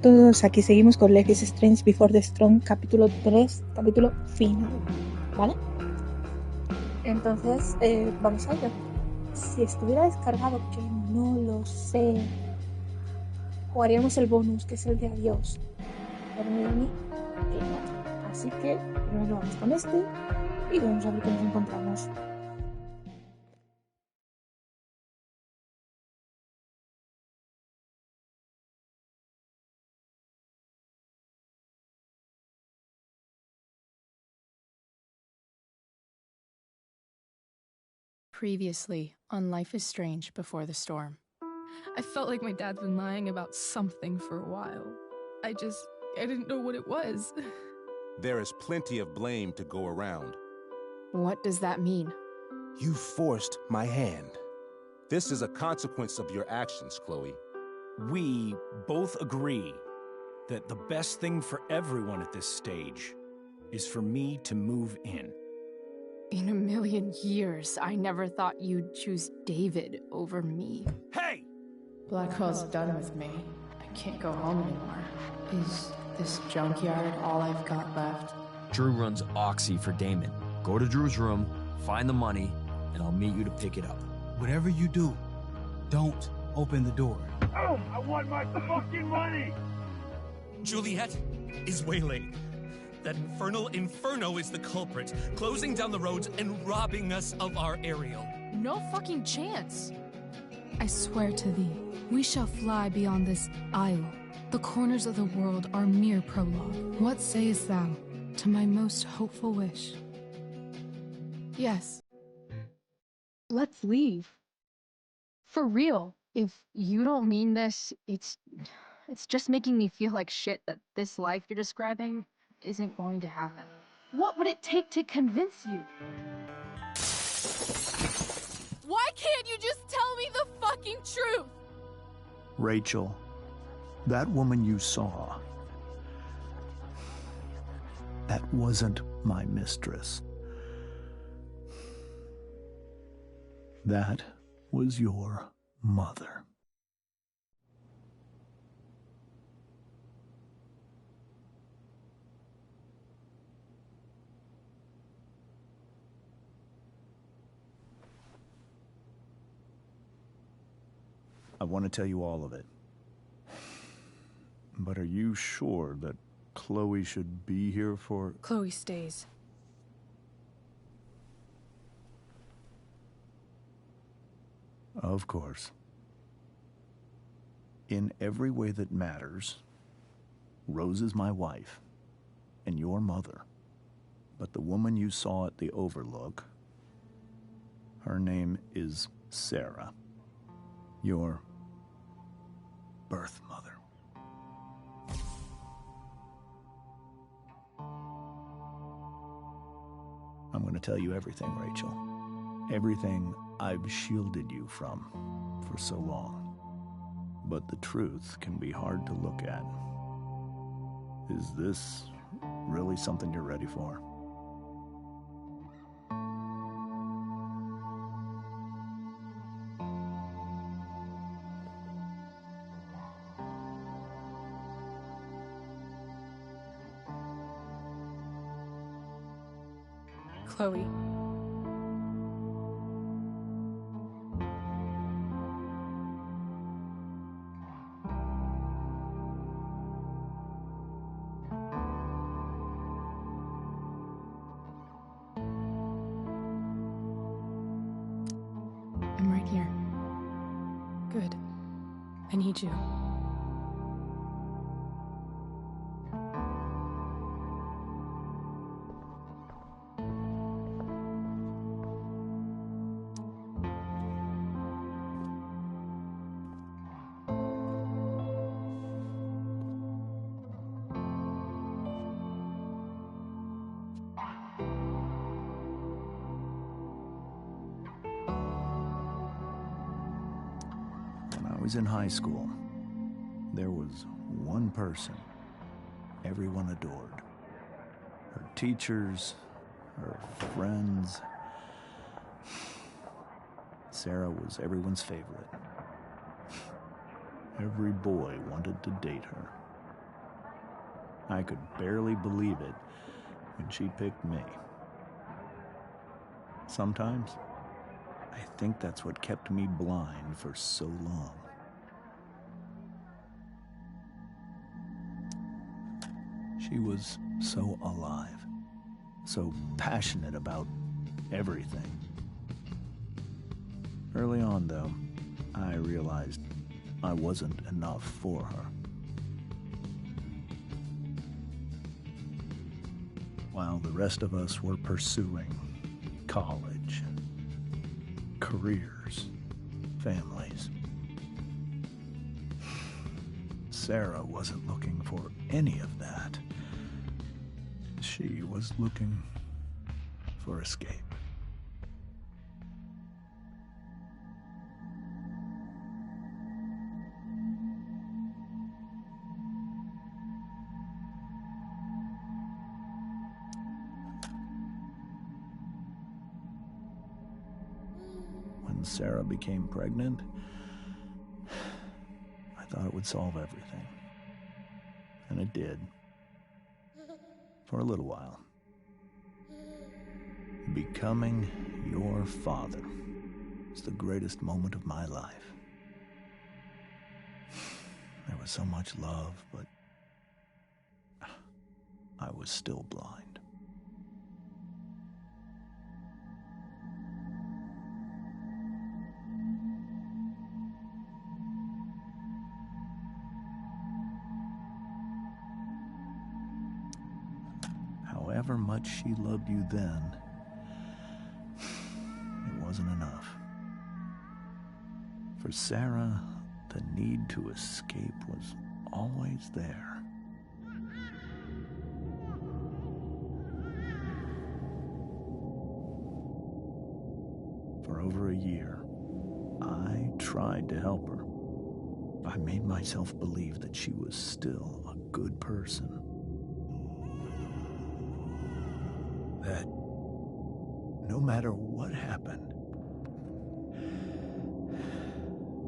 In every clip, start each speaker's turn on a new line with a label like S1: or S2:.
S1: Todos aquí seguimos con Life is Strange Before the Storm, capítulo 3, capítulo final, ¿vale? Entonces, vamos a ello. Si estuviera descargado, que no lo sé, jugaríamos el bonus, que es el de adiós. Pero me da a mí que no. Así que primero vamos con este y vamos a ver qué nos encontramos.
S2: Previously on Life is Strange Before the Storm. I felt like my dad's been lying about something for a while. I didn't know what it was.
S3: There is plenty of blame to go around.
S2: What does that mean?
S3: You forced my hand. This is a consequence of your actions, Chloe.
S4: We both agree that the best thing for everyone at this stage is for me to move in.
S2: In a million years, I never thought you'd choose David over me.
S4: Hey!
S2: Blackwell's done with me. I can't go home anymore. Is this junkyard all I've got left?
S5: Drew runs Oxy for Damon. Go to Drew's room, find the money, and I'll meet you to pick it up.
S6: Whatever you do, don't open the door.
S7: Oh, I want my fucking money!
S8: Juliet is waylaid. That infernal inferno is the culprit, closing down the roads and robbing us of our aerial.
S2: No fucking chance.
S9: I swear to thee, we shall fly beyond this isle. The corners of the world are mere prologue. What sayest thou to my most hopeful wish?
S2: Yes.
S10: Let's leave. For real. If you don't mean this, it's just making me feel like shit that this life you're describing isn't going to happen. What would it take to convince you?
S2: Why can't you just tell me the fucking truth?
S6: Rachel, that woman you saw, that wasn't my mistress. That was your mother. I want to tell you all of it. But are you sure that Chloe should be here for...
S2: Chloe stays.
S6: Of course. In every way that matters, Rose is my wife and your mother. But the woman you saw at the Overlook, her name is Sarah, your birth mother. I'm going to tell you everything, Rachel. Everything I've shielded you from for so long. But the truth can be hard to look at. Is this really something you're ready for?
S2: Chloe. I'm right here. Good. I need you.
S6: When I was in high school, there was one person everyone adored. Her teachers, her friends. Sarah was everyone's favorite. Every boy wanted to date her. I could barely believe it when she picked me. Sometimes, I think that's what kept me blind for so long. She was so alive, so passionate about everything. Early on, though, I realized I wasn't enough for her. While the rest of us were pursuing college, careers, families, Sarah wasn't looking for any of that. She was looking for escape. When Sarah became pregnant, I thought it would solve everything. And it did. For a little while. Becoming your father was the greatest moment of my life. There was so much love, but I was still blind. However much she loved you then, it wasn't enough. For Sarah, the need to escape was always there. For over a year, I tried to help her. I made myself believe that she was still a good person. That no matter what happened,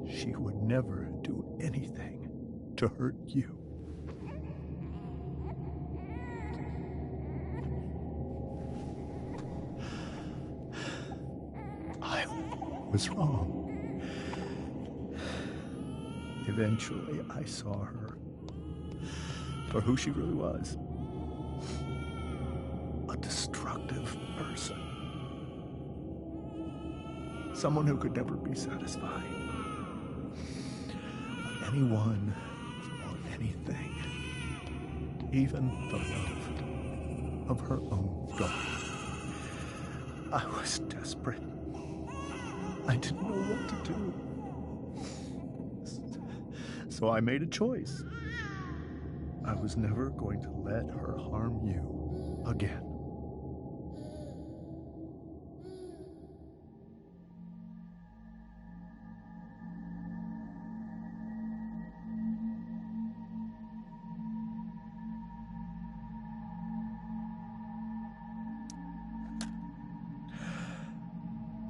S6: she would never do anything to hurt you. I was wrong. Eventually, I saw her for who she really was. A destructive person. Someone who could never be satisfied. Anyone or anything. Even the love of her own daughter. I was desperate. I didn't know what to do. So I made a choice. I was never going to let her harm you again.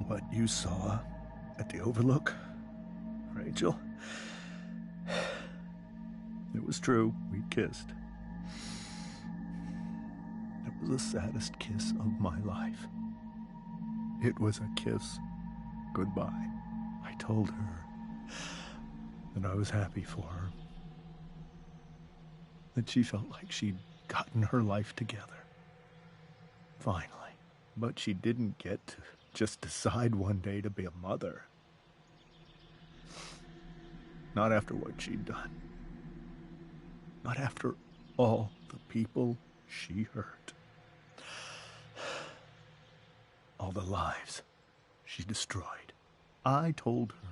S6: What you saw at the Overlook, Rachel, it was true. We kissed. It was the saddest kiss of my life. It was a kiss goodbye. I told her that I was happy for her. That she felt like she'd gotten her life together. Finally. But she didn't get to just decide one day to be a mother. Not after what she'd done. Not after all the people she hurt. All the lives she destroyed. I told her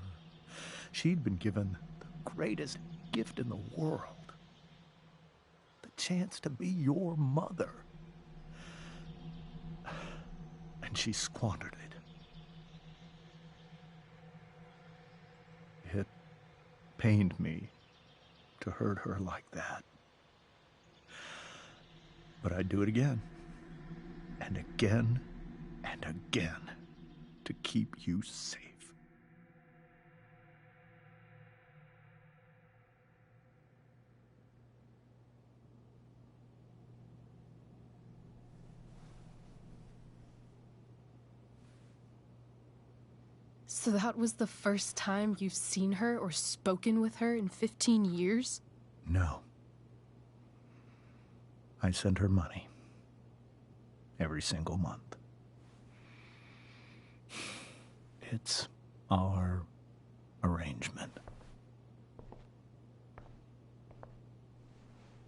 S6: she'd been given the greatest gift in the world. The chance to be your mother. And she squandered it. It pained me to hurt her like that. But I'd do it again. And again. And again. To keep you safe.
S2: So that was the first time you've seen her or spoken with her in 15 years?
S6: No. I send her money. Every single month. It's our arrangement.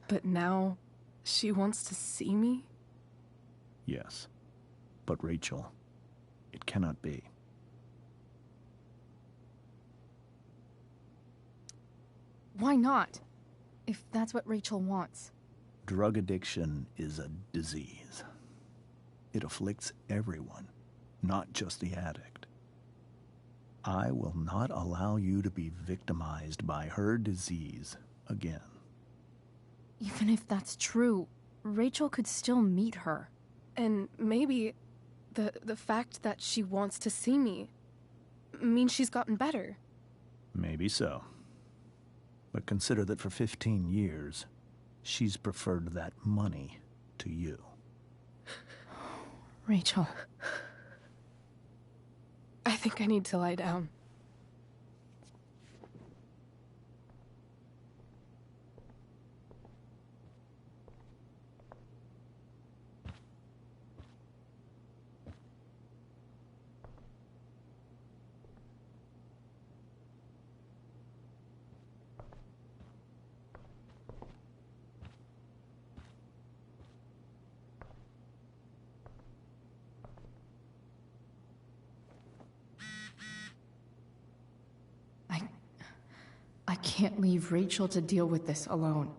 S2: But now, she wants to see me?
S6: Yes. But Rachel, it cannot be.
S2: Why not? If that's what Rachel wants.
S6: Drug addiction is a disease. It afflicts everyone, not just the addict. I will not allow you to be victimized by her disease again.
S2: Even if that's true, Rachel could still meet her. And maybe the fact that she wants to see me means she's gotten better.
S6: Maybe so. But consider that for 15 years, she's preferred that money to you.
S2: Rachel. I think I need to lie down. I can't leave Rachel to deal with this alone.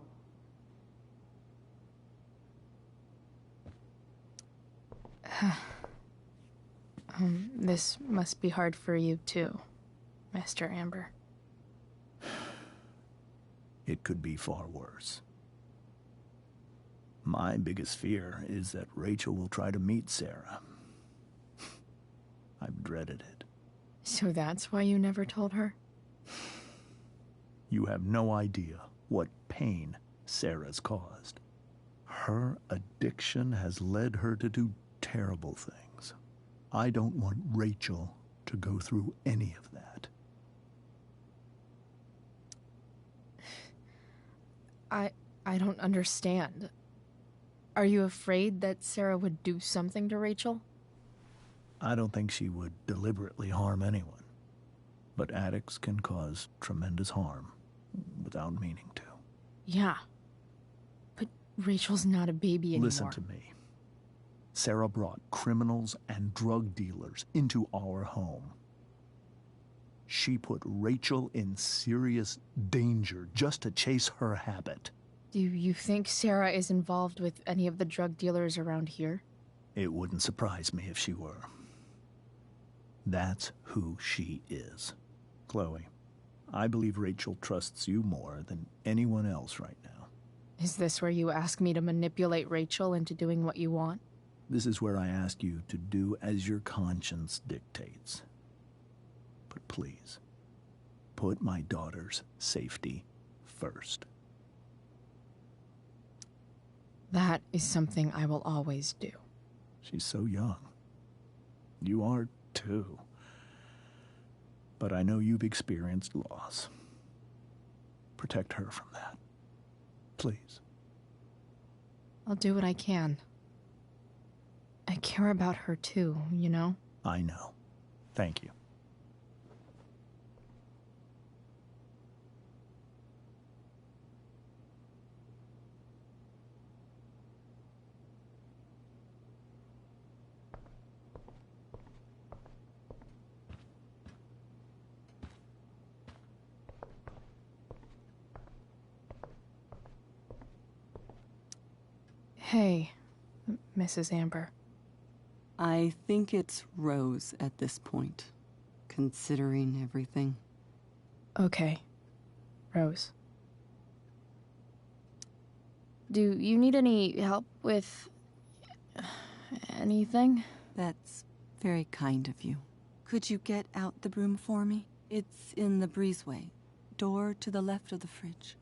S2: This must be hard for you too, Mr. Amber.
S6: It could be far worse. My biggest fear is that Rachel will try to meet Sarah. I've dreaded it.
S2: So that's why you never told her?
S6: You have no idea what pain Sarah's caused. Her addiction has led her to do terrible things. I don't want Rachel to go through any of that.
S2: I don't understand. Are you afraid that Sarah would do something to Rachel?
S6: I don't think she would deliberately harm anyone. But addicts can cause tremendous harm without meaning to.
S2: Yeah. But Rachel's not a baby anymore.
S6: Listen to me. Sarah brought criminals and drug dealers into our home. She put Rachel in serious danger just to chase her habit.
S2: Do you think Sarah is involved with any of the drug dealers around here?
S6: It wouldn't surprise me if she were. That's who she is. Chloe, I believe Rachel trusts you more than anyone else right now.
S2: Is this where you ask me to manipulate Rachel into doing what you want?
S6: This is where I ask you to do as your conscience dictates. But please, put my daughter's safety first.
S2: That is something I will always do.
S6: She's so young. You are too. But I know you've experienced loss. Protect her from that. Please.
S2: I'll do what I can. I care about her too, you know?
S6: I know. Thank you.
S2: Hey, Mrs. Amber.
S11: I think it's Rose at this point, considering everything.
S2: Okay, Rose. Do you need any help with anything?
S11: That's very kind of you. Could you get out the broom for me? It's in the breezeway, door to the left of the fridge.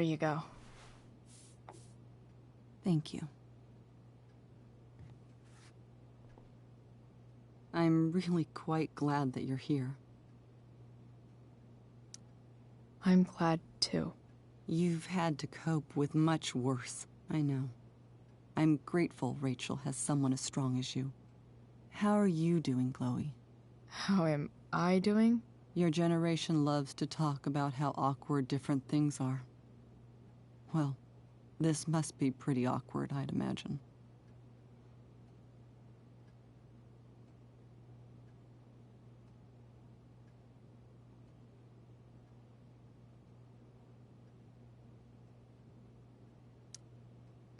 S2: you go.
S11: Thank you. I'm really quite glad that you're here.
S2: I'm glad, too.
S11: You've had to cope with much worse, I know. I'm grateful Rachel has someone as strong as you. How are you doing, Chloe?
S2: How am I doing?
S11: Your generation loves to talk about how awkward different things are. Well, this must be pretty awkward, I'd imagine.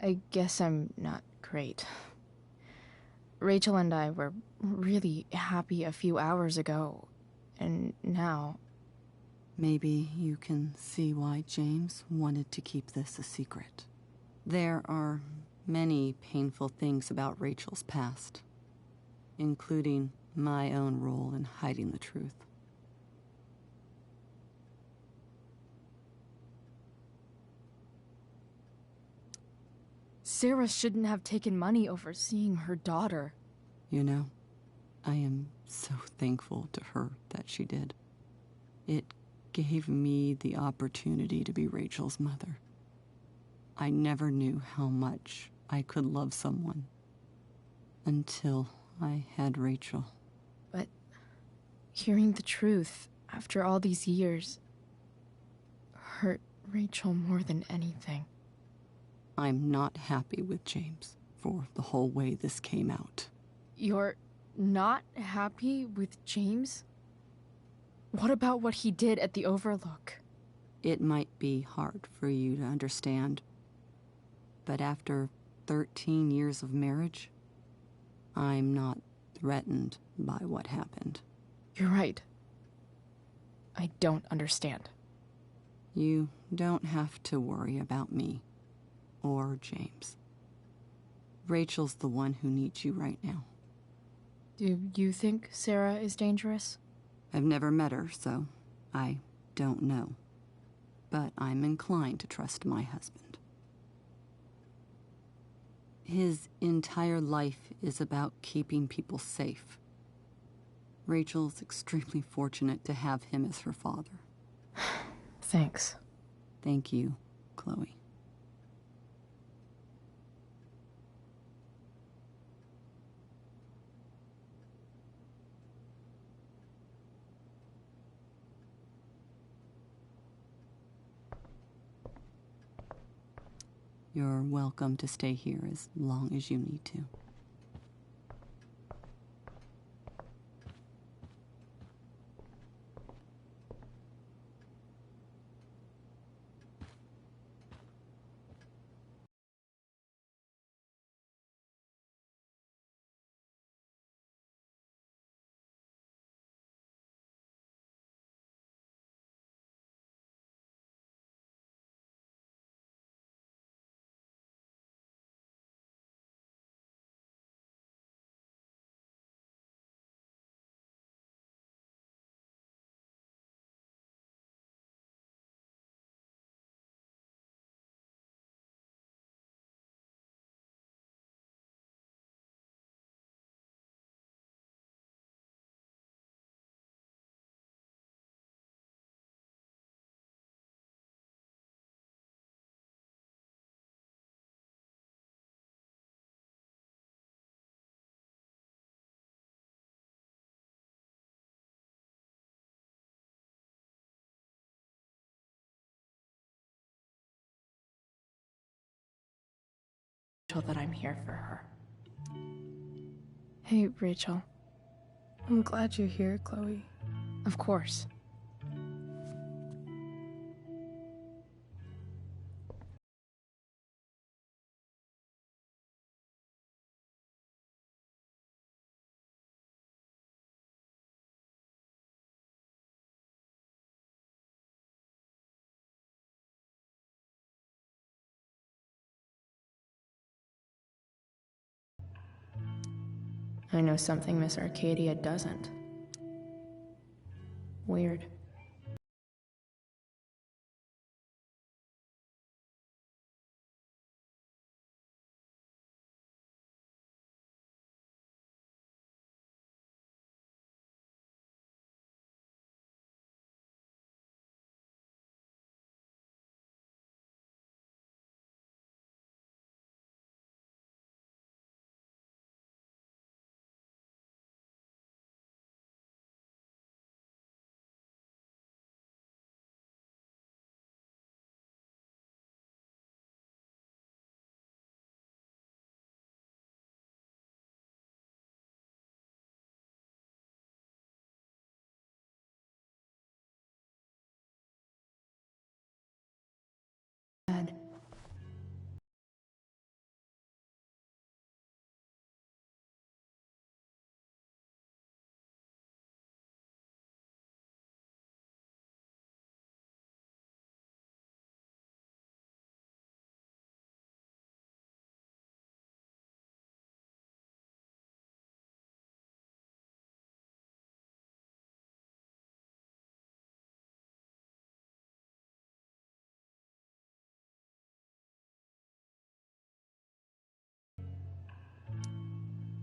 S2: I guess I'm not great. Rachel and I were really happy a few hours ago, and now...
S11: Maybe you can see why James wanted to keep this a secret. There are many painful things about Rachel's past, including my own role in hiding the truth.
S2: Sarah shouldn't have taken money over seeing her daughter.
S11: You know, I am so thankful to her that she did. It gave me the opportunity to be Rachel's mother. I never knew how much I could love someone until I had Rachel.
S2: But hearing the truth after all these years hurt Rachel more than anything.
S11: I'm not happy with James for the whole way this came out.
S2: You're not happy with James? What about what he did at the Overlook?
S11: It might be hard for you to understand, but after 13 years of marriage, I'm not threatened by what happened.
S2: You're right. I don't understand.
S11: You don't have to worry about me. Or James. Rachel's the one who needs you right now.
S2: Do you think Sarah is dangerous?
S11: I've never met her, so I don't know. But I'm inclined to trust my husband. His entire life is about keeping people safe. Rachel's extremely fortunate to have him as her father.
S2: Thanks.
S11: Thank you, Chloe. You're welcome to stay here as long as you need to.
S2: That I'm here for her. Hey, Rachel.
S12: I'm glad you're here, Chloe.
S2: Of course. I know something Miss Arcadia doesn't. Weird.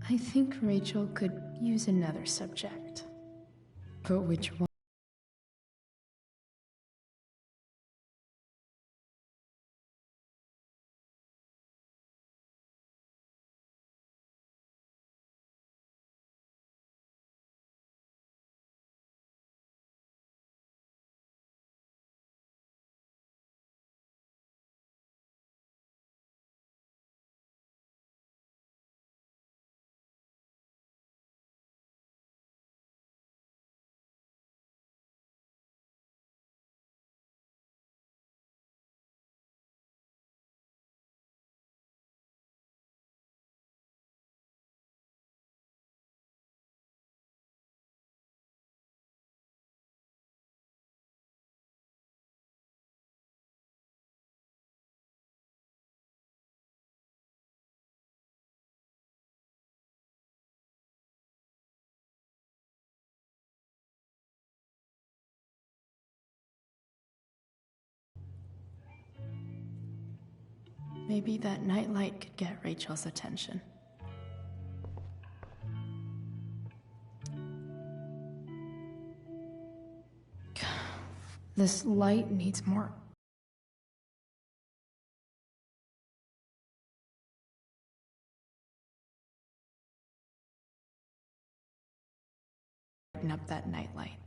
S2: I think Rachel could use another subject. But which one? Maybe that nightlight could get Rachel's attention. This light needs more. Brighten up that nightlight.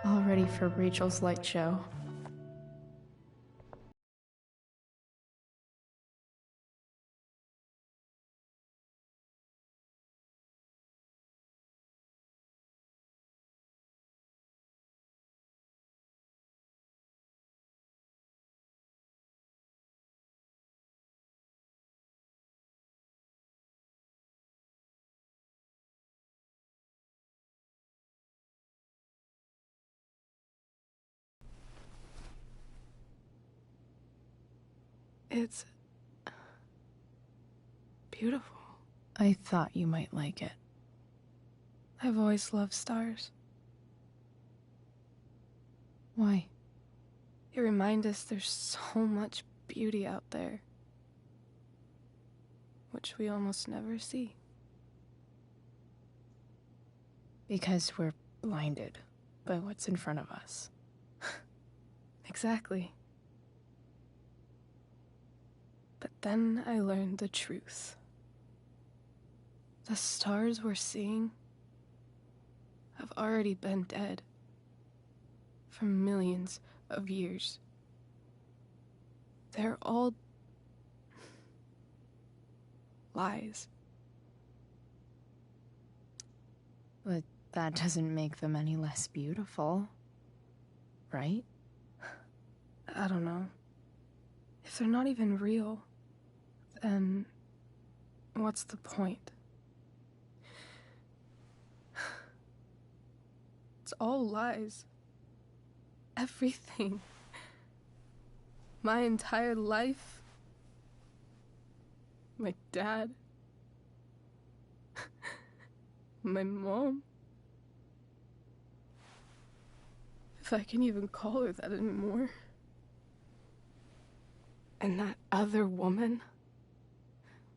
S2: All ready for Rachel's light show.
S12: It's beautiful.
S2: I thought you might like it.
S12: I've always loved stars.
S2: Why?
S12: They remind us there's so much beauty out there, which we almost never see.
S2: Because we're blinded by what's in front of us.
S12: Exactly. But then I learned the truth. The stars we're seeing have already been dead for millions of years. They're all lies.
S2: But that doesn't make them any less beautiful, right?
S12: I don't know. If they're not even real, then what's the point? It's all lies. Everything. My entire life. My dad. My mom. If I can even call her that anymore. And that other woman.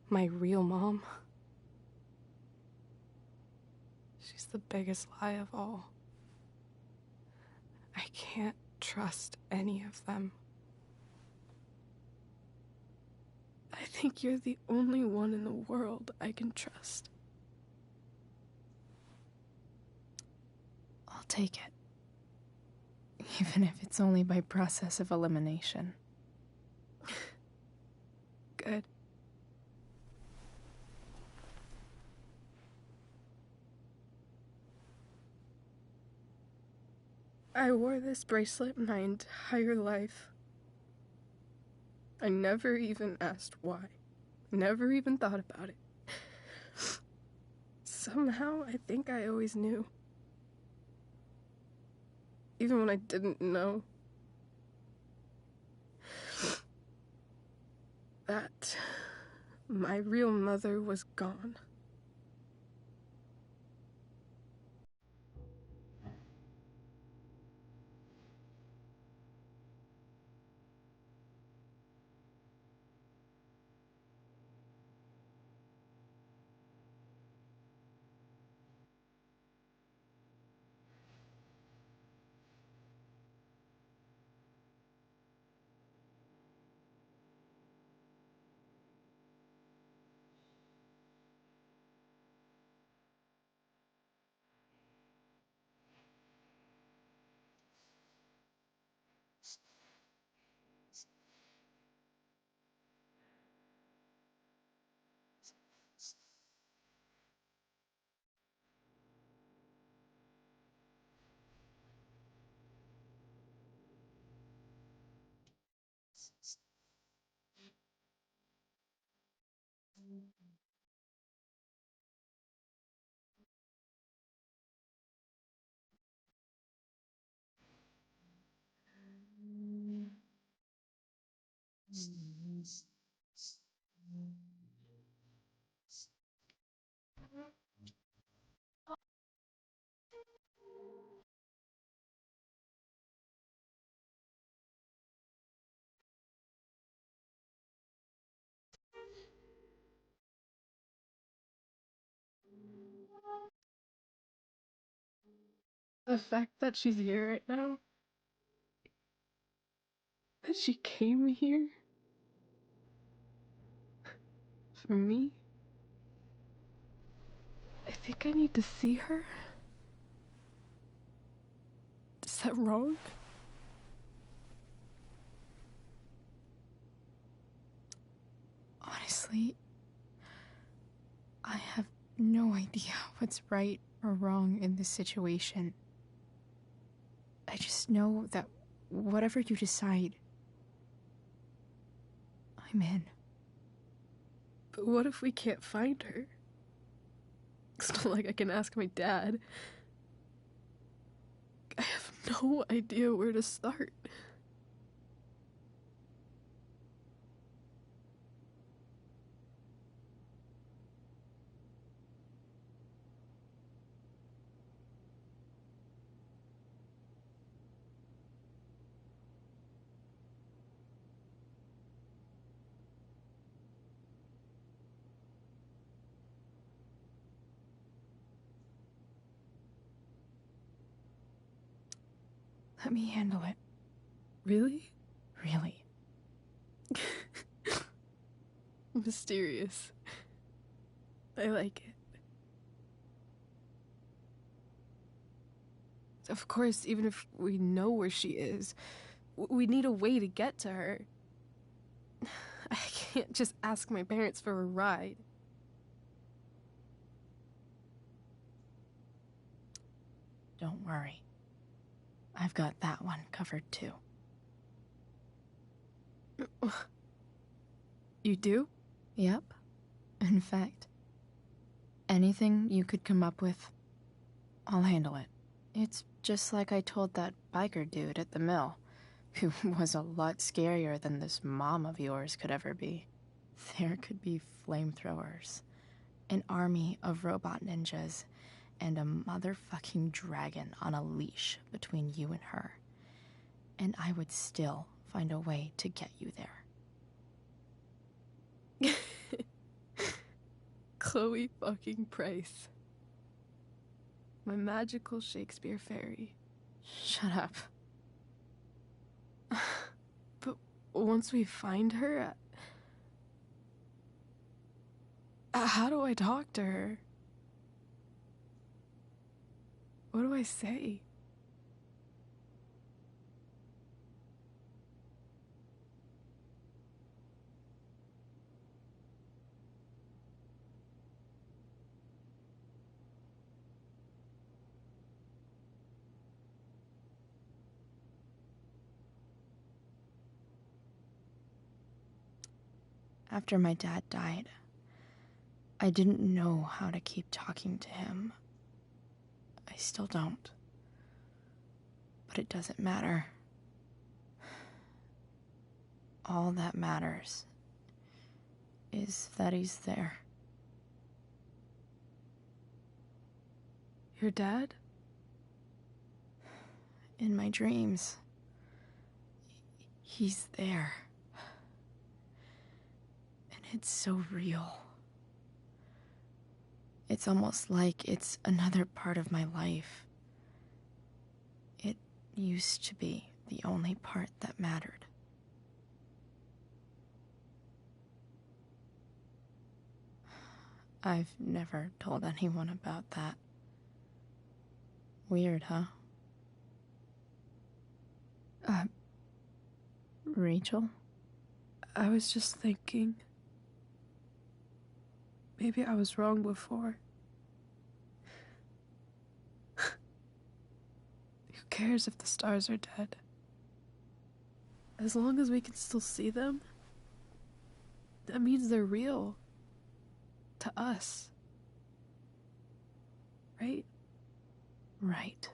S12: My real mom. She's the biggest lie of all. I can't trust any of them. I think you're the only one in the world I can trust.
S2: I'll take it. Even if it's only by process of elimination.
S12: Good. I wore this bracelet my entire life. I never even asked why. Never even thought about it. Somehow, I think I always knew. Even when I didn't know. That my real mother was gone. The fact that she's here right now, that she came here for me, I think I need to see her. Is that wrong?
S2: Honestly, I have no idea what's right or wrong in this situation. I just know that whatever you decide, I'm in.
S12: But what if we can't find her? It's not like I can ask my dad. I have no idea where to start.
S2: Let me handle it.
S12: Really?
S2: Really.
S12: Mysterious. I like it. Of course, even if we know where she is, we need a way to get to her. I can't just ask my parents for a ride.
S2: Don't worry. I've got that one covered too.
S12: You do?
S2: Yep. In fact, anything you could come up with, I'll handle it. It's just like I told that biker dude at the mill, who was a lot scarier than this mom of yours could ever be. There could be flamethrowers, an army of robot ninjas, and a motherfucking dragon on a leash between you and her. And I would still find a way to get you there.
S12: Chloe fucking Price. My magical Shakespeare fairy.
S2: Shut up.
S12: But once we find her, how do I talk to her? What do I say?
S2: After my dad died, I didn't know how to keep talking to him. I still don't. But it doesn't matter. All that matters is that he's there.
S12: Your dad?
S2: In my dreams. He's there. And it's so real. It's almost like it's another part of my life. It used to be the only part that mattered. I've never told anyone about that. Weird, huh? Rachel?
S12: I was just thinking. Maybe I was wrong before. Who cares if the stars are dead? As long as we can still see them, that means they're real. To us. Right?
S2: Right.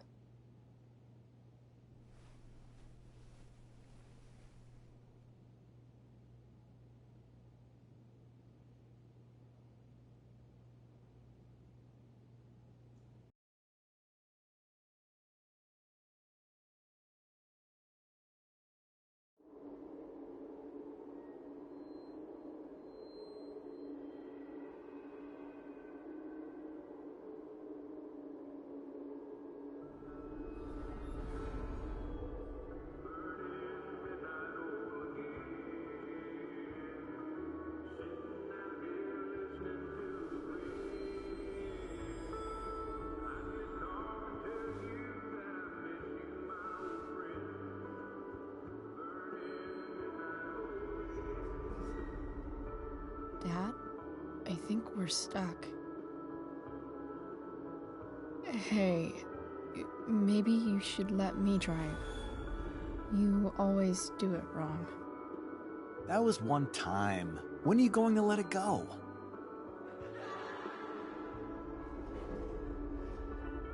S2: Dad, I think we're stuck. Hey, maybe you should let me drive. You always do it wrong.
S13: That was one time. When are you going to let it go?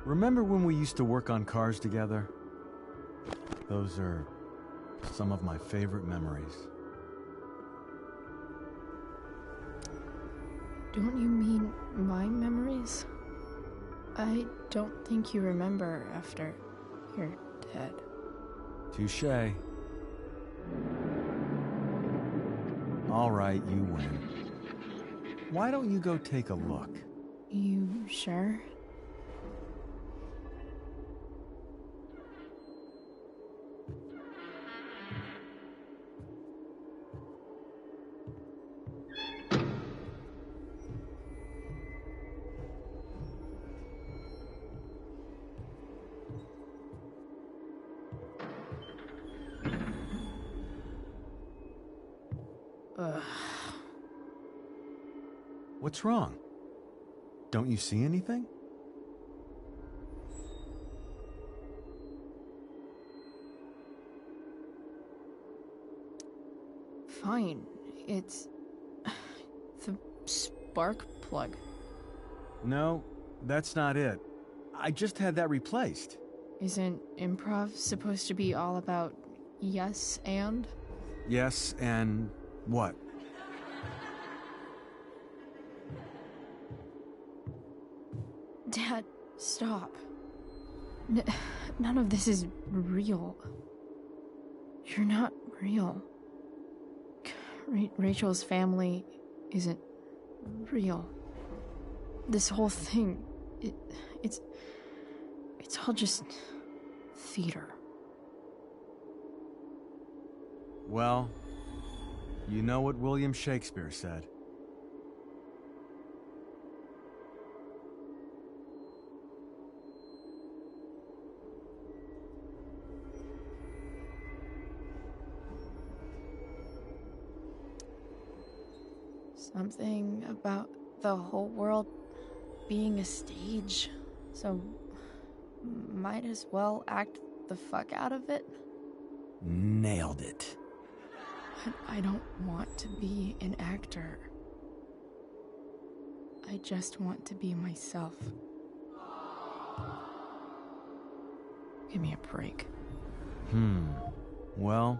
S5: Remember when we used to work on cars together? Those are some of my favorite memories.
S2: Don't you mean my memories? I don't think you remember after you're dead.
S5: Touché. All right, you win. Why don't you go take a look?
S2: You sure?
S5: What's wrong? Don't you see anything?
S2: Fine. It's the spark plug.
S5: No, that's not it. I just had that replaced.
S2: Isn't improv supposed to be all about yes and?
S5: Yes, and what?
S2: Dad, stop. None of this is real. You're not real. Rachel's family isn't real. This whole thing, it's all just theater.
S5: Well, you know what William Shakespeare said.
S2: Something about the whole world being a stage, so might as well act the fuck out of it.
S13: Nailed it.
S2: But I don't want to be an actor. I just want to be myself. Give me a break.
S5: Well,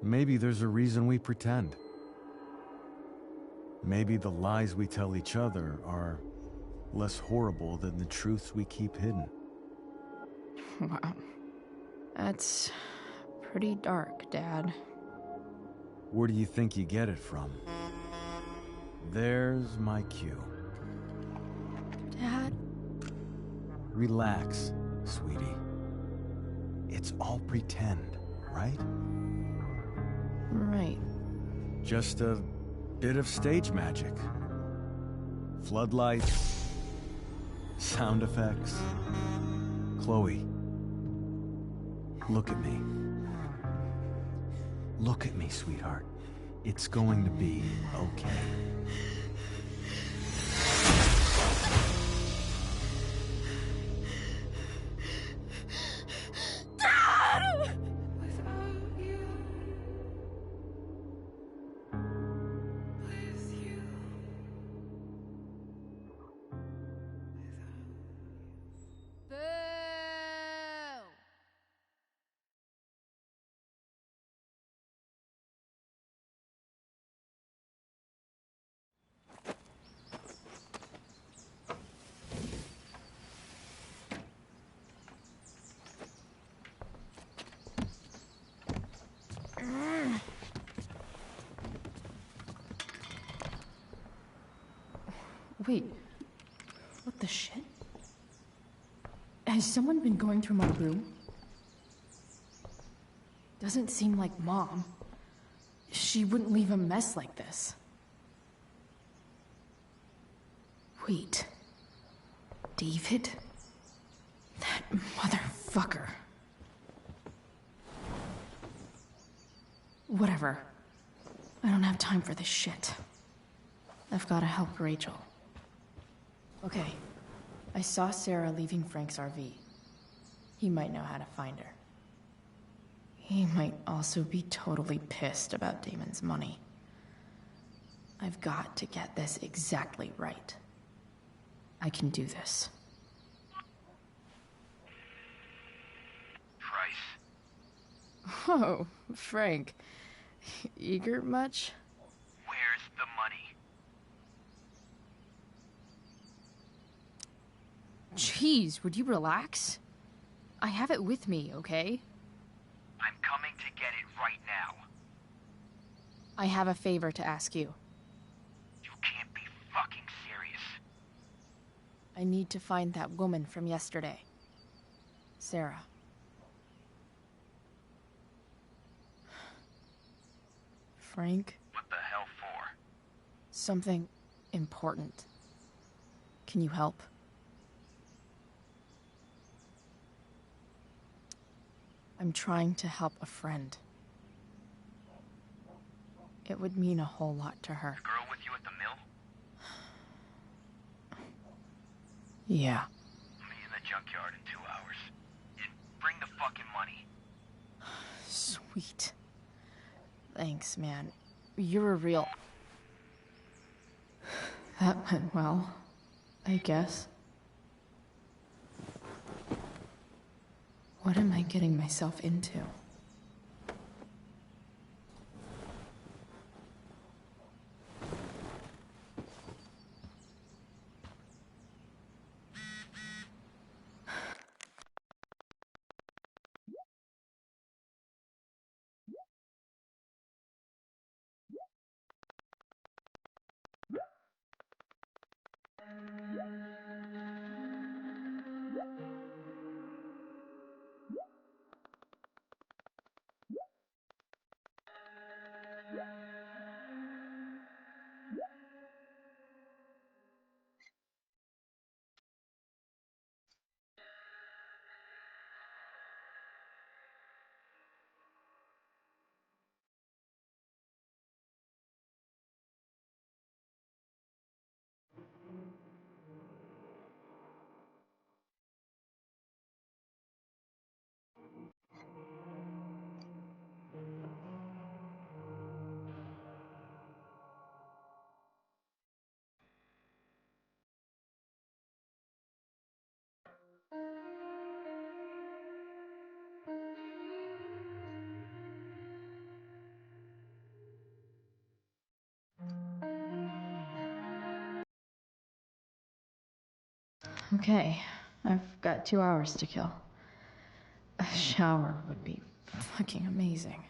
S5: maybe there's a reason we pretend. Maybe the lies we tell each other are less horrible than the truths we keep hidden.
S2: Wow. That's pretty dark, Dad.
S5: Where do you think you get it from? There's my cue.
S2: Dad?
S5: Relax, sweetie. It's all pretend, right?
S2: Right.
S5: Just a bit of stage magic. Floodlights, sound effects. Chloe, look at me. Look at me, sweetheart. It's going to be okay.
S2: Wait, what the shit? Has someone been going through my room? Doesn't seem like Mom. She wouldn't leave a mess like this. Wait. David? That motherfucker. Whatever. I don't have time for this shit. I've gotta help Rachel. Okay. I saw Sarah leaving Frank's RV. He might know how to find her. He might also be totally pissed about Damon's money. I've got to get this exactly right. I can do this.
S14: Price.
S2: Oh, Frank. Eager much?
S14: Where's the money?
S2: Jeez, would you relax? I have it with me, okay?
S14: I'm coming to get it right now.
S2: I have a favor to ask you.
S14: You can't be fucking serious.
S2: I need to find that woman from yesterday. Sarah. Frank?
S14: What the hell for?
S2: Something important. Can you help? I'm trying to help a friend. It would mean a whole lot to her.
S14: The girl with you at the mill?
S2: Yeah.
S14: Meet in the junkyard in 2 hours. And bring the fucking money.
S2: Sweet. Thanks, man. You're a real... That went well, I guess. What am I getting myself into? Okay, I've got 2 hours to kill. A shower would be fucking amazing.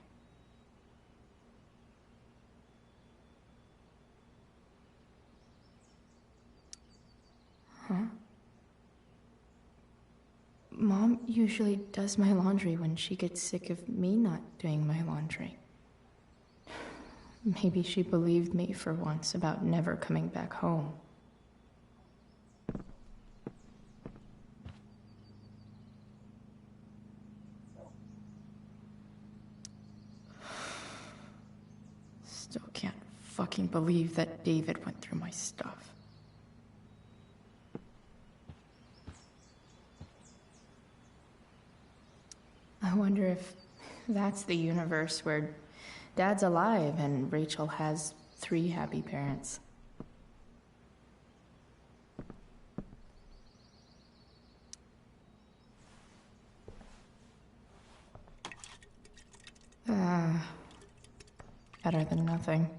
S2: Huh? Mom usually does my laundry when she gets sick of me not doing my laundry. Maybe she believed me for once about never coming back home. Still can't fucking believe that David went through my stuff. I wonder if that's the universe where Dad's alive and Rachel has 3 happy parents. Better than nothing.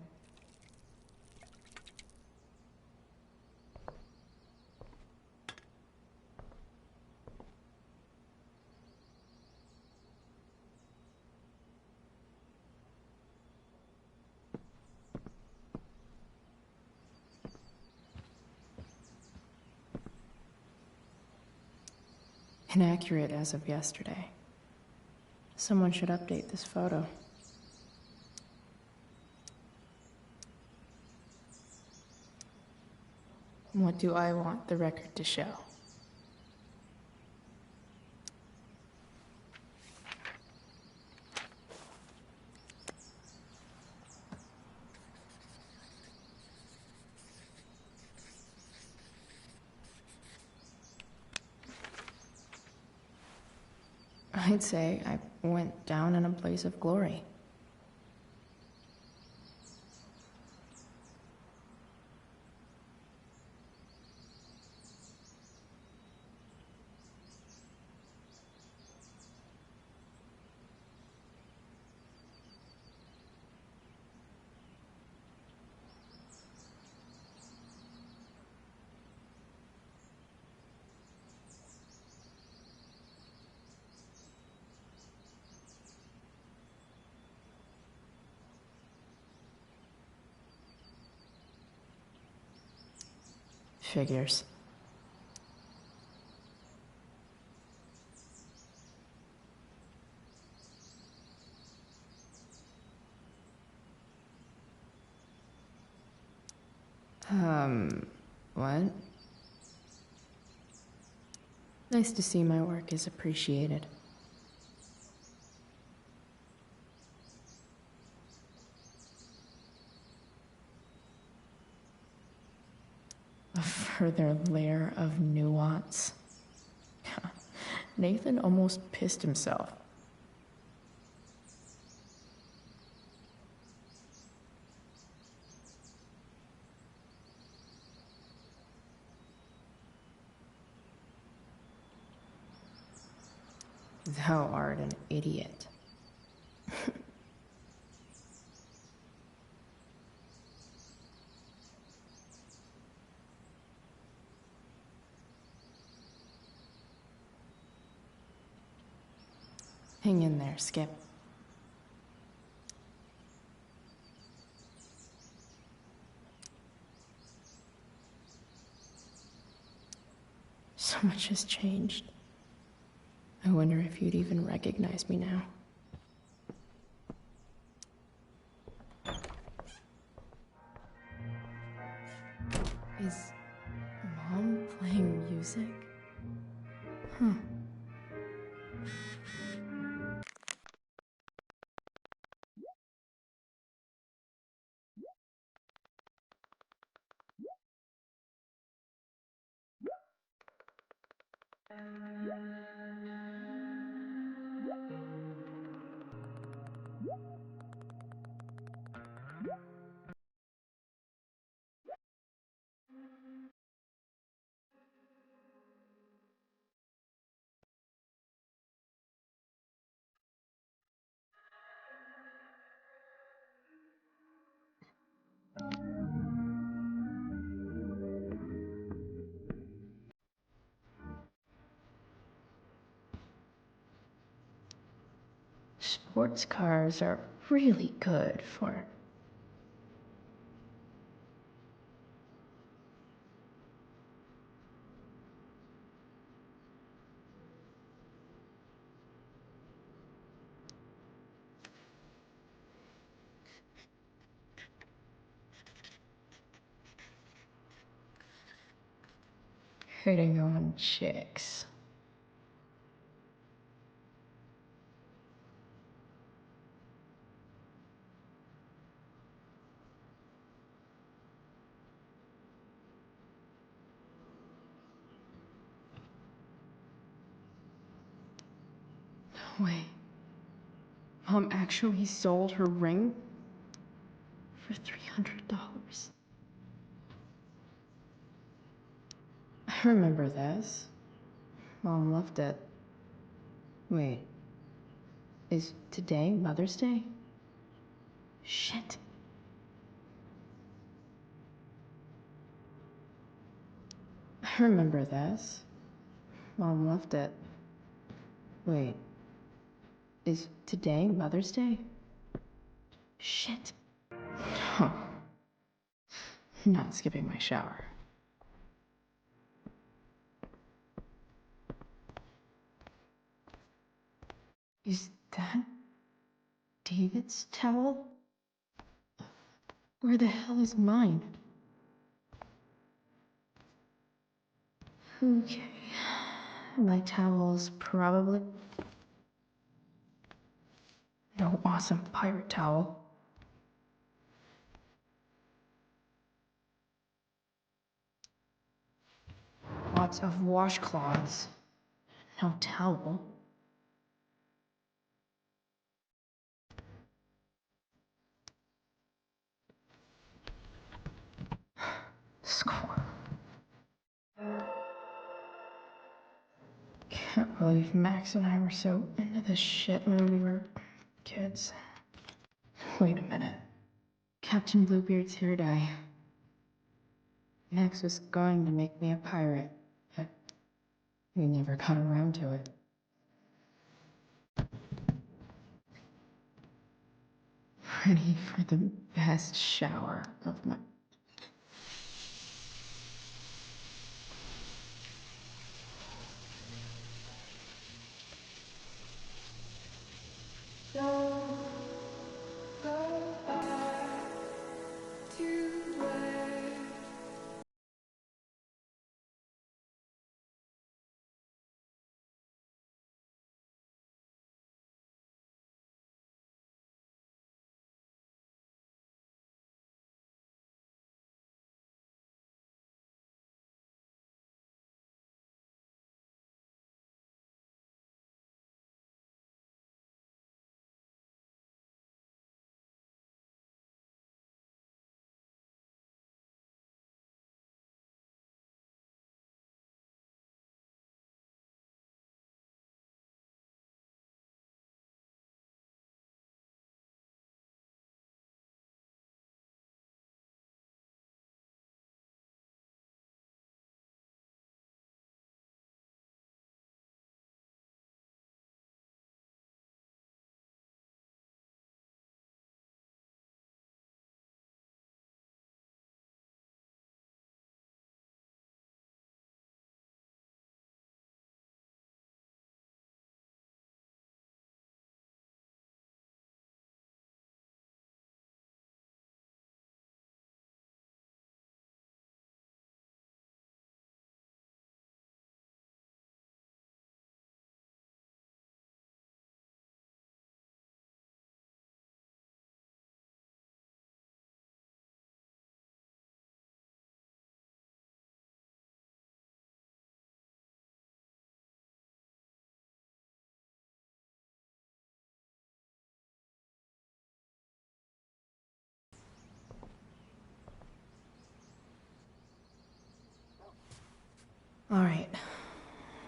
S2: Inaccurate as of yesterday. Someone should update this photo. What do I want the record to show? I'd say I went down in a blaze of glory. Figures. What? Nice to see my work is appreciated.
S15: further layer of nuance. Nathan almost pissed himself. Thou art an idiot. Hang in there, Skip. So much has changed. I wonder if you'd even recognize me now. Is Mom playing music? Huh. Sports cars are really good for hitting on chicks. Wait. Mom actually sold her ring for $300. I remember this. Mom loved it. Wait. Is today Mother's Day? Shit. I remember this. Mom loved it. Wait. Is today Mother's Day? Shit. Huh. Not skipping my shower. Is that David's towel? Where the hell is mine? Okay. My towel's probably... No awesome pirate towel. Lots of washcloths. No towel. Score. Can't believe Max and I were so into this shit when we were kids. Wait a minute. Captain Bluebeard's hair dye. Max was going to make me a pirate, but we never got around to it. Ready for the best shower of my... Alright,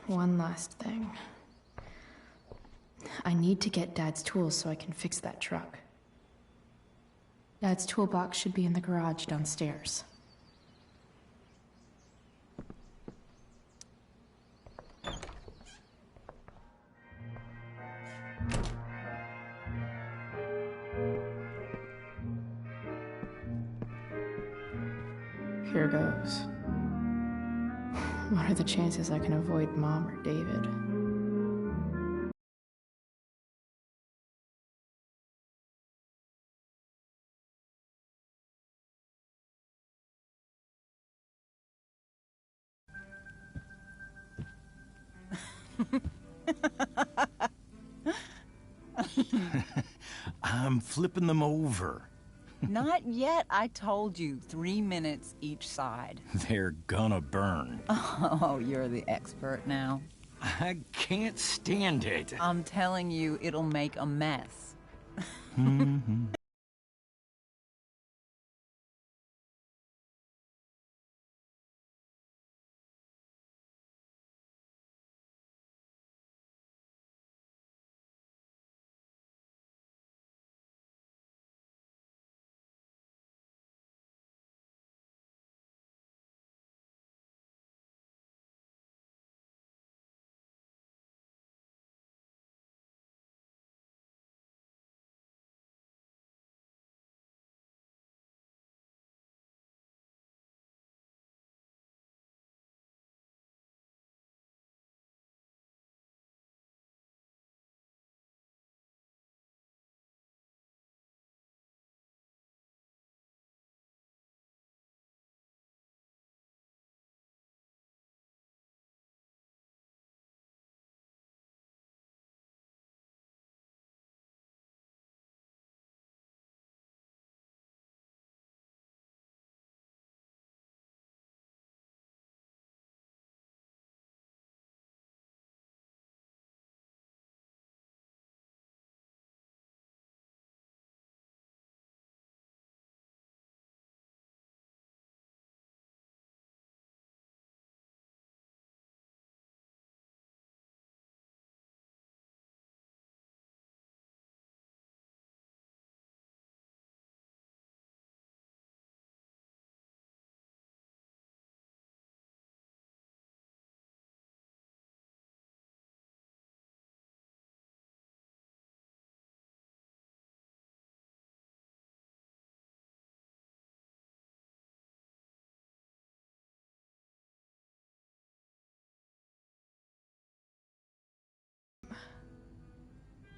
S15: one last thing. I need to get Dad's tools so I can fix that truck. Dad's toolbox should be in the garage downstairs. Here goes. What are the chances I can avoid Mom or David?
S4: I'm flipping them over.
S16: Not yet. I told you, 3 minutes each side.
S4: They're gonna burn.
S16: Oh, you're the expert now.
S4: I can't stand it.
S16: I'm telling you, it'll make a mess.
S4: Mm-hmm.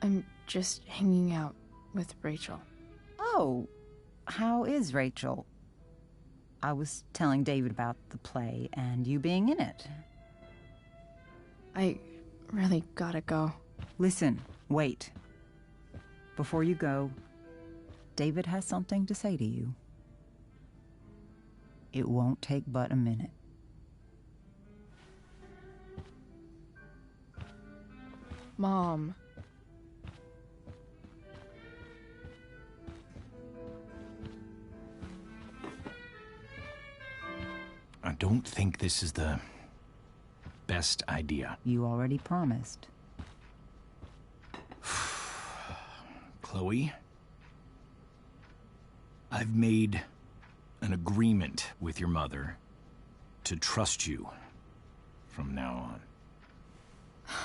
S15: I'm just hanging out with Rachel.
S16: Oh, how is Rachel? I was telling David about the play and you being in it.
S15: I really gotta go.
S16: Listen, wait. Before you go, David has something to say to you. It won't take but a minute.
S15: Mom.
S4: I don't think this is the best idea.
S16: You already promised.
S4: Chloe, I've made an agreement with your mother to trust you from now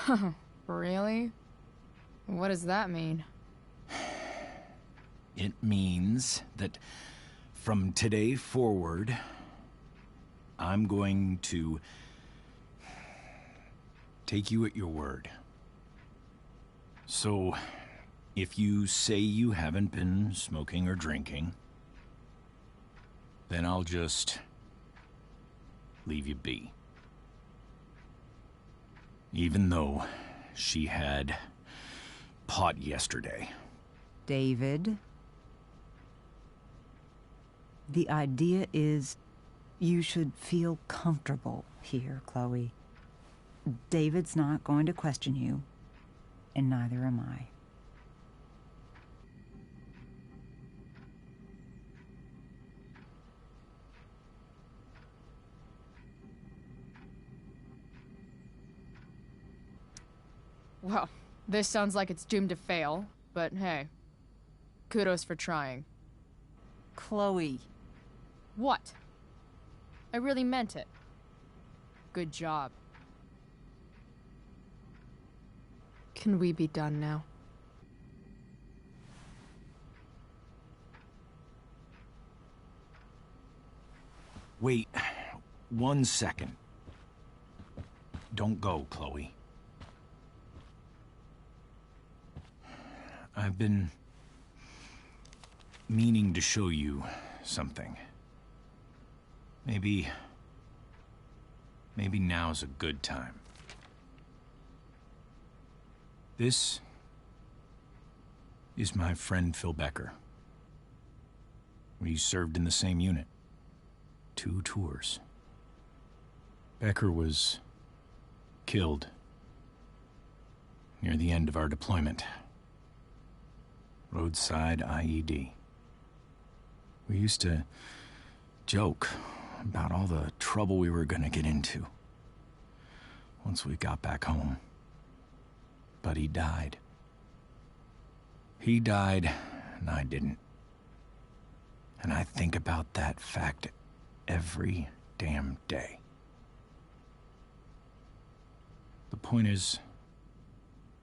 S15: on. Really? What does that mean?
S4: It means that from today forward, I'm going to take you at your word. So, if you say you haven't been smoking or drinking, then I'll just leave you be. Even though she had pot yesterday.
S16: David, the idea is you should feel comfortable here, Chloe. David's not going to question you, and neither am I.
S2: Well, this sounds like it's doomed to fail, but hey, kudos for trying.
S16: Chloe.
S2: What? I really meant it. Good job.
S12: Can we be done now?
S4: Wait 1 second. Don't go, Chloe. I've been meaning to show you something. Maybe now's a good time. This is my friend Phil Becker. We served in the same unit. 2 tours. Becker was killed near the end of our deployment. Roadside IED. We used to joke about all the trouble we were gonna get into once we got back home. But he died. He died, and I didn't. And I think about that fact every damn day. The point is,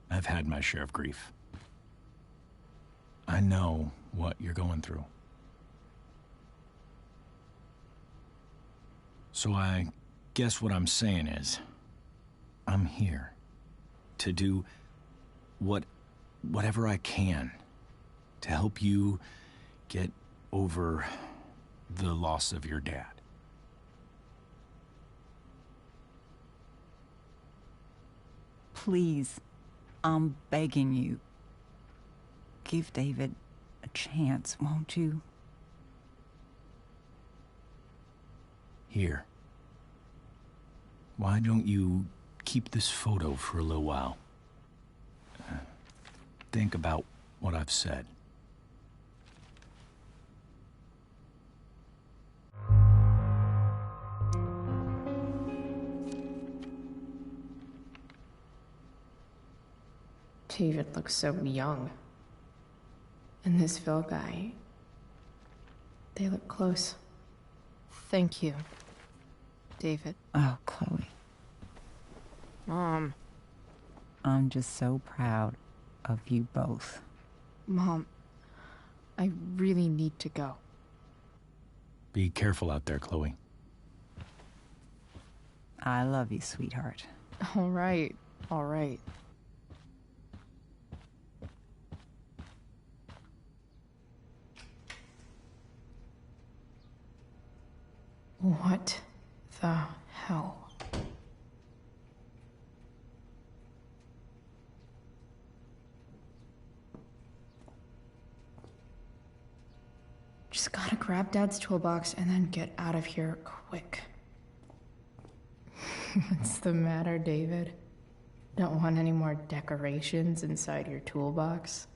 S4: I've had my share of grief. I know what you're going through. So I guess what I'm saying is, I'm here to do whatever I can to help you get over the loss of your dad.
S16: Please, I'm begging you. Give David a chance, won't you?
S4: Here. Why don't you keep this photo for a little while? Think about what I've said.
S15: David looks so young. And this Phil guy, they look close.
S2: Thank you, David.
S16: Oh, Chloe.
S2: Mom.
S16: I'm just so proud of you both.
S2: Mom, I really need to go.
S4: Be careful out there, Chloe.
S16: I love you, sweetheart.
S2: All right, all right.
S15: What the hell? Just gotta grab Dad's toolbox and then get out of here quick. What's the matter, David? Don't want any more decorations inside your toolbox?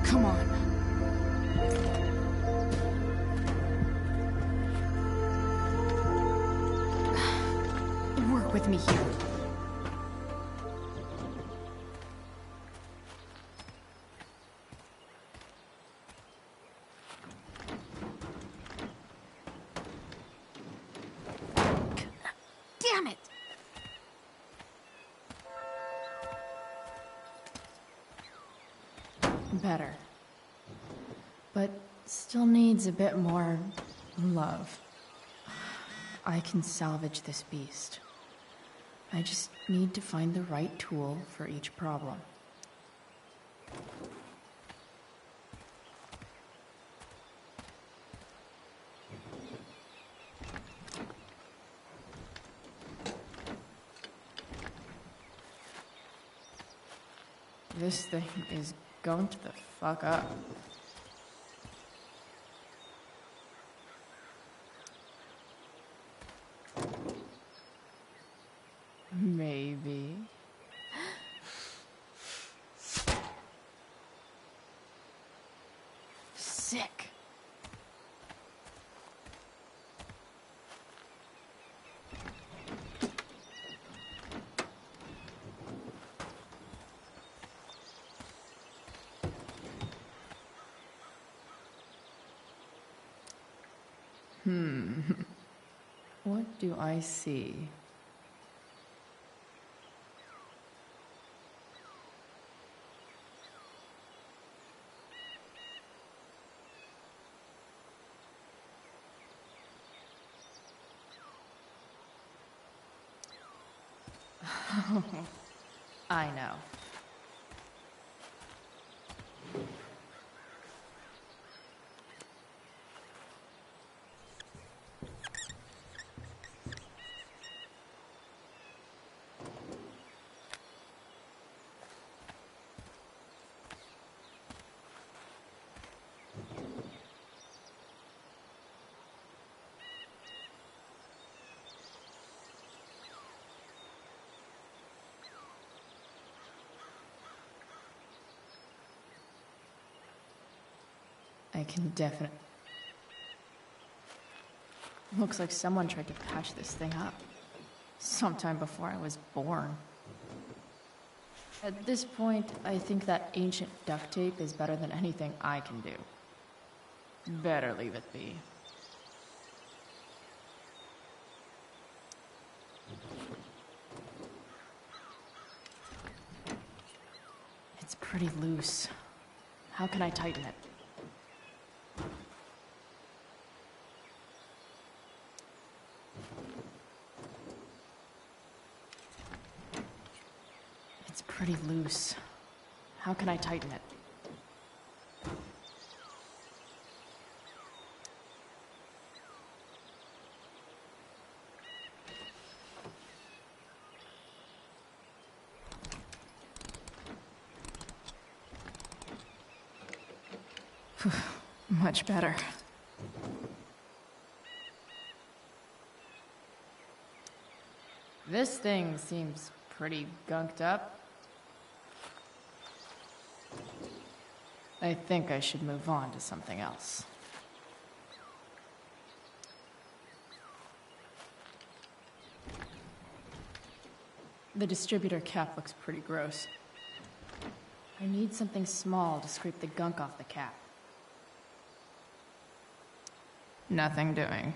S2: Come on. Work with me here. Damn it!
S10: Better. But still needs a bit more love. I can salvage this beast. I just need to find the right tool for each problem. This thing is going to the fuck up. Maybe. Sick. What do I see? I know. I can definitely... Looks like someone tried to patch this thing up. Sometime before I was born. At this point, I think that ancient duct tape is better than anything I can do. Better leave it be. It's pretty loose. How can I tighten it? It's pretty loose. How can I tighten it? Much better. This thing seems pretty gunked up. I think I should move on to something else. The distributor cap looks pretty gross. I need something small to scrape the gunk off the cap. Nothing doing.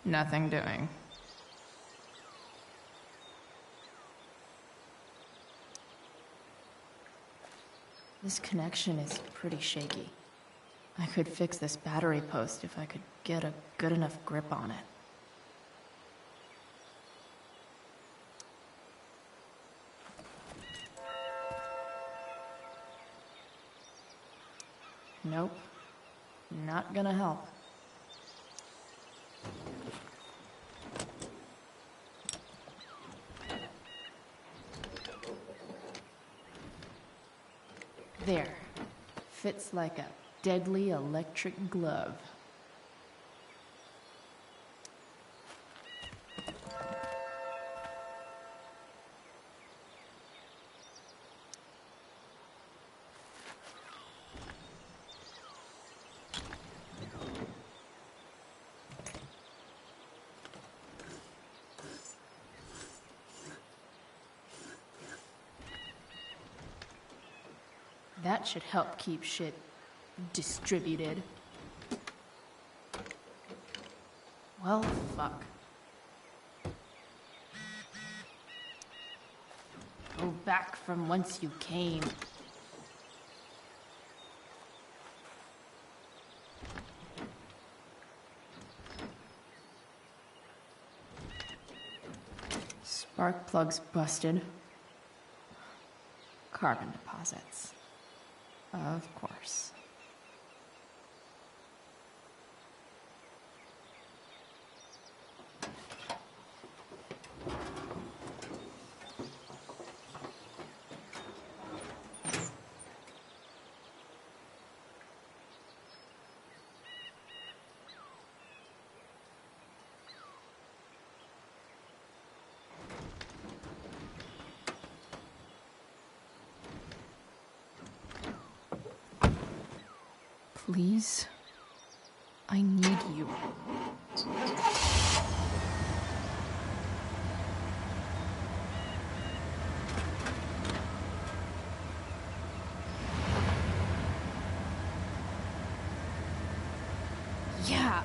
S10: Nothing doing. This connection is pretty shaky. I could fix this battery post if I could get a good enough grip on it. Nope. Not gonna help. There. Fits like a deadly electric glove. That should help keep shit distributed. Well, fuck. Oh go back from whence you came. Spark plugs busted. Carbon deposits. Of course.
S2: Please, I need you. Yeah.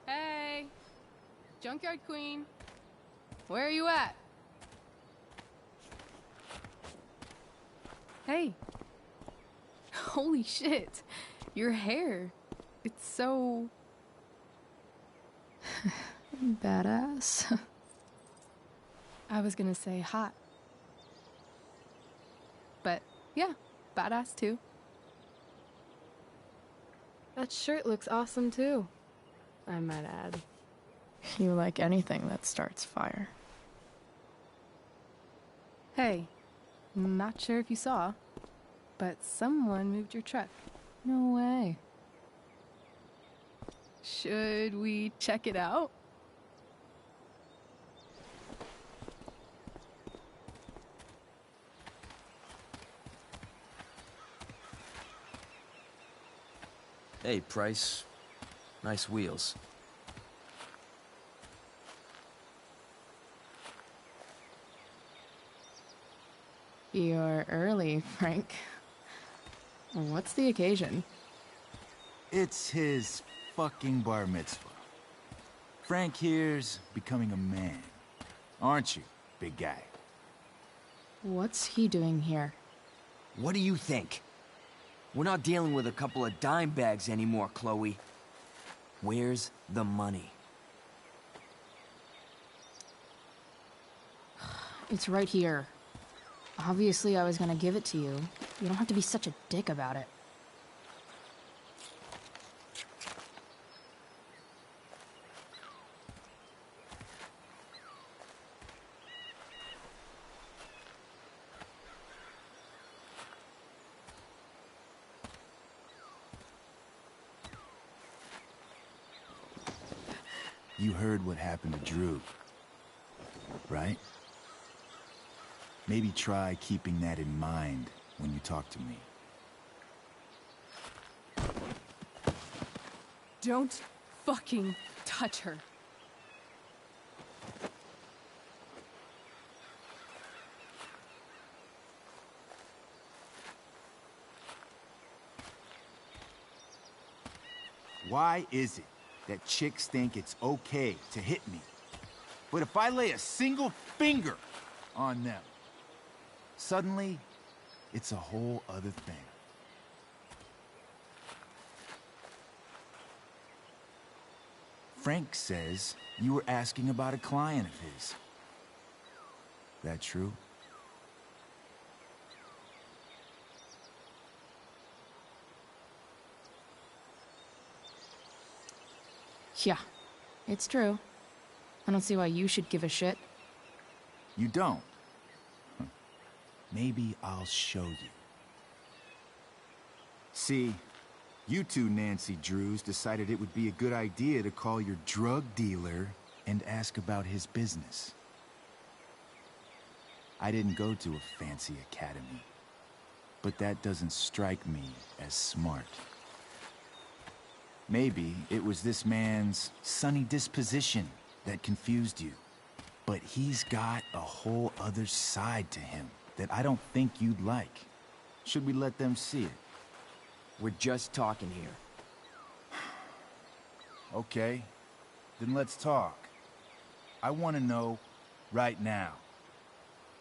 S2: Hey, Junkyard Queen, where are you at? Hey, holy shit, your hair, it's so...
S12: Badass.
S2: I was gonna say hot. But yeah, badass too. That shirt looks awesome too, I might add.
S12: You like anything that starts fire.
S2: Hey, not sure if you saw, but someone moved your truck.
S12: No way.
S2: Should we check it out?
S17: Hey, Price. Nice wheels.
S12: You're early, Frank. What's the occasion?
S18: It's his fucking bar mitzvah. Frank here's becoming a man. Aren't you, big guy?
S12: What's he doing here?
S17: What do you think? We're not dealing with a couple of dime bags anymore, Chloe. Where's the money?
S10: It's right here. Obviously, I was gonna give it to you. You don't have to be such a dick about it.
S18: You heard what happened to Drew, right? Maybe try keeping that in mind when you talk to me.
S2: Don't fucking touch her.
S18: Why is it that chicks think it's okay to hit me? But if I lay a single finger on them, suddenly, it's a whole other thing. Frank says you were asking about a client of his. That true?
S2: Yeah, it's true. I don't see why you should give a shit.
S18: You don't? Huh. Maybe I'll show you. See, you two Nancy Drews decided it would be a good idea to call your drug dealer and ask about his business. I didn't go to a fancy academy, but that doesn't strike me as smart. Maybe it was this man's sunny disposition that confused you. But he's got a whole other side to him that I don't think you'd like. Should we let them see it?
S17: We're just talking here.
S18: Okay, then let's talk. I want to know right now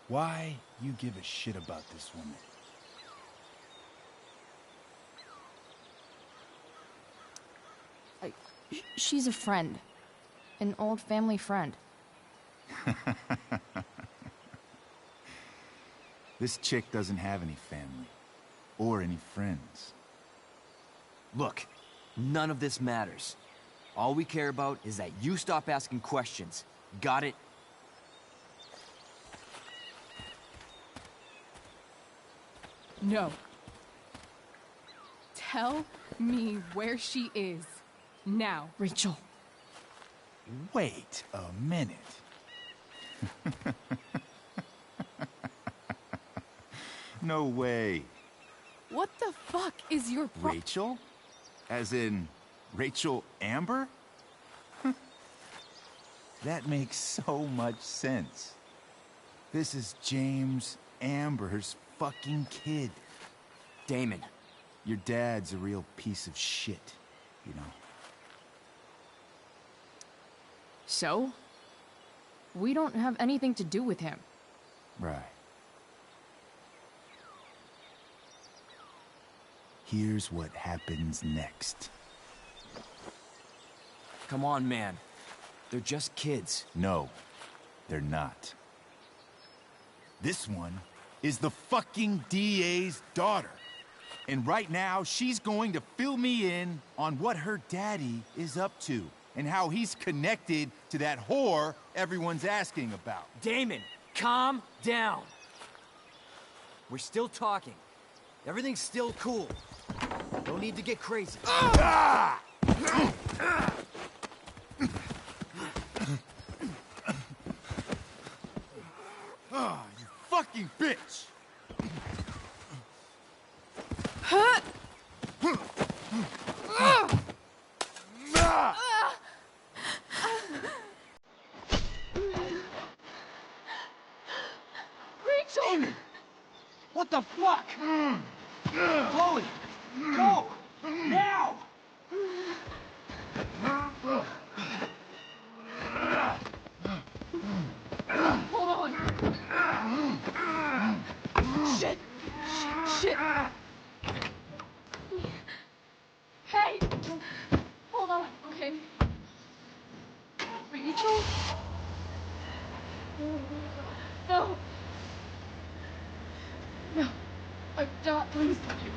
S18: why you give a shit about this woman.
S2: She's a friend. An old family friend.
S18: This chick doesn't have any family. Or any friends.
S17: Look, none of this matters. All we care about is that you stop asking questions. Got it?
S2: No. Tell me where she is. Now, Rachel.
S18: Wait a minute. No way.
S2: What the fuck is your
S18: Rachel? As in, Rachel Amber? That makes so much sense. This is James Amber's fucking kid.
S17: Damon.
S18: Your dad's a real piece of shit, you know.
S2: So? We don't have anything to do with him.
S18: Right. Here's what happens next.
S17: Come on, man. They're just kids.
S18: No, they're not. This one is the fucking DA's daughter. And right now, she's going to fill me in on what her daddy is up to and how he's connected to that whore everyone's asking about.
S17: Damon, calm down. We're still talking. Everything's still cool. No need to get crazy.
S18: Ah! Oh, you fucking bitch!
S17: Rachel! What the fuck? Chloe! Go! Now!
S10: Hold on. Shit. Shit. Hey! Hold on, okay? Rachel? No. No. I'm not losing you.